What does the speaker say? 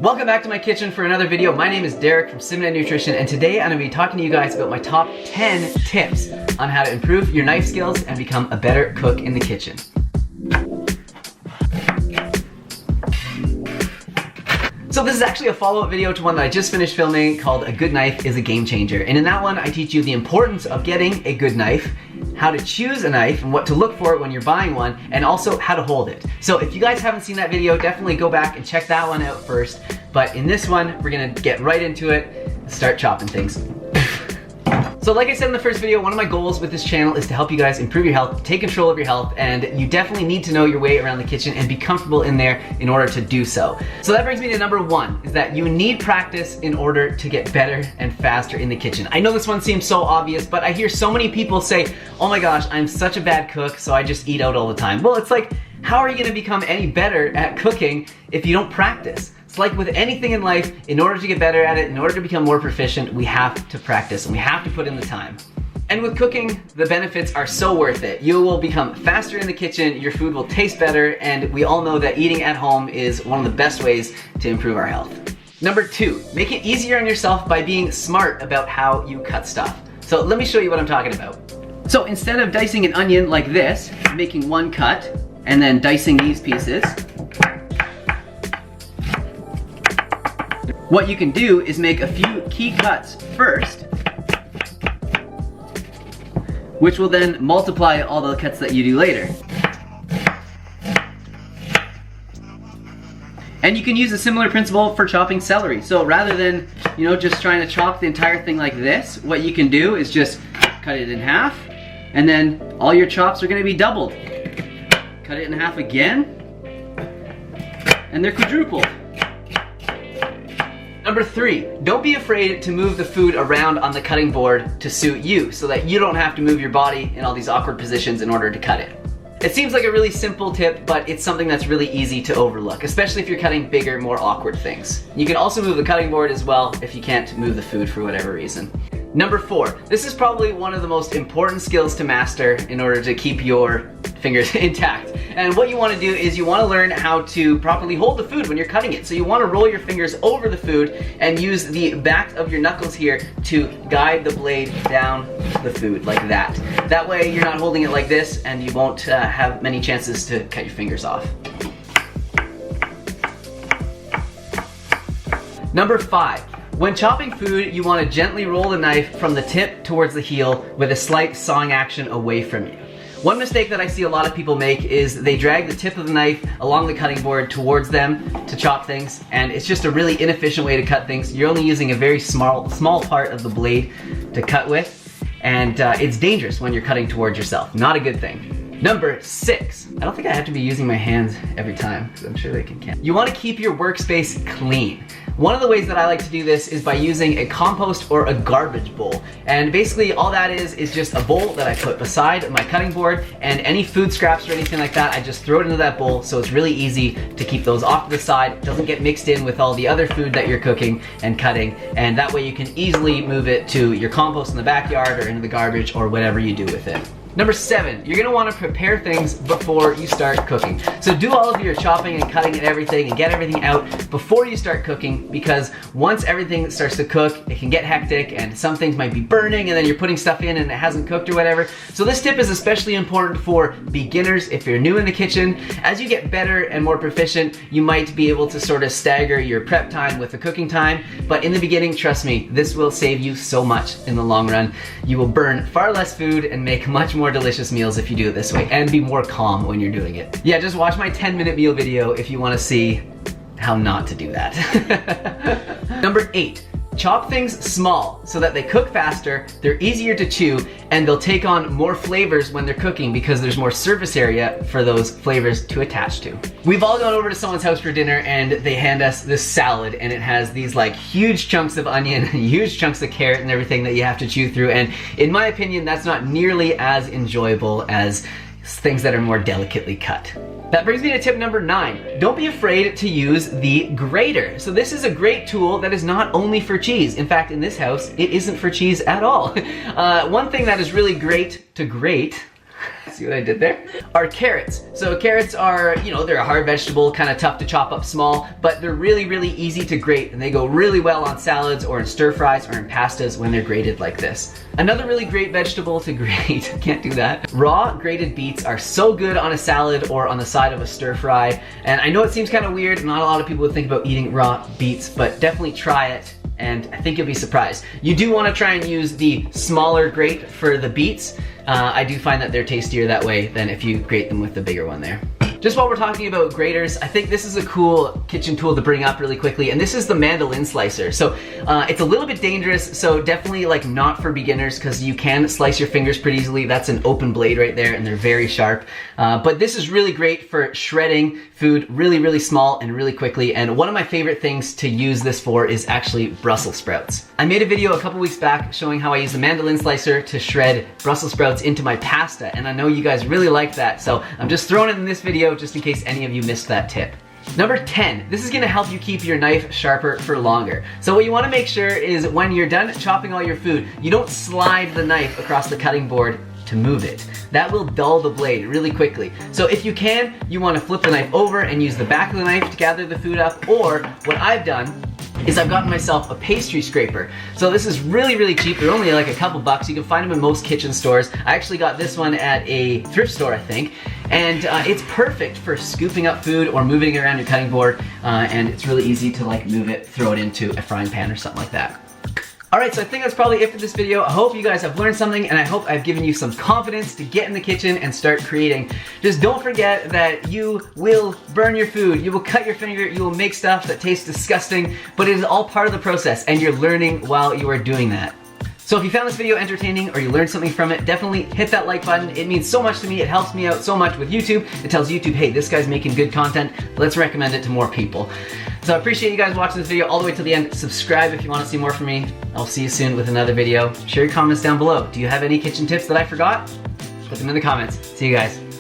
Welcome back to my kitchen for another video. My name is Derek from Simnett Nutrition, and today I'm going to be talking to you guys about my top 10 tips on how to improve your knife skills and become a better cook in the kitchen. So this is actually a follow-up video to one that I just finished filming called A Good Knife is a Game Changer. And in that one, I teach you the importance of getting a good knife, how to choose a knife and what to look for when you're buying one, and also how to hold it. So if you guys haven't seen that video, definitely go back and check that one out first. But in this one, we're gonna get right into it and start chopping things. So like I said in the first video, one of my goals with this channel is to help you guys improve your health, take control of your health, and you definitely need to know your way around the kitchen and be comfortable in there in order to do so. So that brings me to number one, is that you need practice in order to get better and faster in the kitchen. I know this one seems so obvious, but I hear so many people say, oh my gosh, I'm such a bad cook, so I just eat out all the time. Well, it's like, how are you gonna become any better at cooking if you don't practice? It's like with anything in life, in order to get better at it, in order to become more proficient, we have to practice and we have to put in the time. And with cooking, the benefits are so worth it. You will become faster in the kitchen, your food will taste better, and we all know that eating at home is one of the best ways to improve our health. Number two, make it easier on yourself by being smart about how you cut stuff. So let me show you what I'm talking about. So instead of dicing an onion like this, making one cut, and then dicing these pieces, what you can do is make a few key cuts first, which will then multiply all the cuts that you do later. And you can use a similar principle for chopping celery. So rather than, just trying to chop the entire thing like this, what you can do is just cut it in half, and then all your chops are gonna be doubled. Cut it in half again, and they're quadrupled. Number three, don't be afraid to move the food around on the cutting board to suit you so that you don't have to move your body in all these awkward positions in order to cut it. It seems like a really simple tip, but it's something that's really easy to overlook, especially if you're cutting bigger, more awkward things. You can also move the cutting board as well if you can't move the food for whatever reason. Number four, this is probably one of the most important skills to master in order to keep your fingers intact. And what you want to do is you want to learn how to properly hold the food when you're cutting it. So you want to roll your fingers over the food and use the back of your knuckles here to guide the blade down the food like that. That way you're not holding it like this and you won't have many chances to cut your fingers off. Number five, when chopping food, you want to gently roll the knife from the tip towards the heel with a slight sawing action away from you. One mistake that I see a lot of people make is they drag the tip of the knife along the cutting board towards them to chop things, and it's just a really inefficient way to cut things. You're only using a very small part of the blade to cut with, and it's dangerous when you're cutting towards yourself. Not a good thing. Number six, I don't think I have to be using my hands every time, because I'm sure they can count. You want to keep your workspace clean. One of the ways that I like to do this is by using a compost or a garbage bowl. And basically all that is just a bowl that I put beside my cutting board, and any food scraps or anything like that, I just throw it into that bowl, so it's really easy to keep those off to the side. It doesn't get mixed in with all the other food that you're cooking and cutting, and that way you can easily move it to your compost in the backyard or into the garbage or whatever you do with it. Number seven, you're gonna wanna prepare things before you start cooking. So do all of your chopping and cutting and everything and get everything out before you start cooking, because once everything starts to cook, it can get hectic and some things might be burning and then you're putting stuff in and it hasn't cooked or whatever. So this tip is especially important for beginners if you're new in the kitchen. As you get better and more proficient, you might be able to sort of stagger your prep time with the cooking time. But in the beginning, trust me, this will save you so much in the long run. You will burn far less food and make much more delicious meals if you do it this way, and be more calm when you're doing it. Yeah, just watch my 10-minute meal video if you want to see how not to do that. Number eight, chop things small so that they cook faster, they're easier to chew, and they'll take on more flavors when they're cooking because there's more surface area for those flavors to attach to. We've all gone over to someone's house for dinner and they hand us this salad, and it has these like huge chunks of onion, huge chunks of carrot and everything that you have to chew through, and in my opinion that's not nearly as enjoyable as things that are more delicately cut. That brings me to tip number 9. Don't be afraid to use the grater. So this is a great tool that is not only for cheese. In fact, in this house, it isn't for cheese at all. One thing that is really great to grate See what I did there? Are carrots. So carrots are, you know, they're a hard vegetable, kind of tough to chop up small, but they're really, really easy to grate, and they go really well on salads or in stir fries or in pastas when they're grated like this. Another really great vegetable to grate, can't do that. Raw grated beets are so good on a salad or on the side of a stir fry. And I know it seems kind of weird, not a lot of people would think about eating raw beets, but definitely try it, and I think you'll be surprised. You do want to try and use the smaller grate for the beets. I do find that they're tastier that way than if you grate them with the bigger one there. Just while we're talking about graters, I think this is a cool kitchen tool to bring up really quickly, and this is the Mandolin slicer. So it's a little bit dangerous, so definitely like not for beginners, because you can slice your fingers pretty easily. That's an open blade right there, and they're very sharp. But this is really great for shredding food really, really small and really quickly. And one of my favorite things to use this for is actually Brussels sprouts. I made a video a couple weeks back showing how I use the Mandolin slicer to shred Brussels sprouts into my pasta, and I know you guys really like that, so I'm just throwing it in this video just in case any of you missed that tip. Number 10, this is gonna help you keep your knife sharper for longer. So what you wanna make sure is when you're done chopping all your food, you don't slide the knife across the cutting board to move it. That will dull the blade really quickly. So if you can, you wanna flip the knife over and use the back of the knife to gather the food up, or what I've done is I've gotten myself a pastry scraper. So this is really, really cheap. They're only like a couple bucks. You can find them in most kitchen stores. I actually got this one at a thrift store, I think. And it's perfect for scooping up food or moving it around your cutting board. And it's really easy to like move it, throw it into a frying pan or something like that. Alright, so I think that's probably it for this video. I hope you guys have learned something, and I hope I've given you some confidence to get in the kitchen and start creating. Just don't forget that you will burn your food, you will cut your finger, you will make stuff that tastes disgusting, but it is all part of the process, and you're learning while you are doing that. So if you found this video entertaining or you learned something from it, definitely hit that like button. It means so much to me. It helps me out so much with YouTube. It tells YouTube, hey, this guy's making good content. Let's recommend it to more people. So I appreciate you guys watching this video all the way to the end. Subscribe if you want to see more from me. I'll see you soon with another video. Share your comments down below. Do you have any kitchen tips that I forgot? Put them in the comments. See you guys.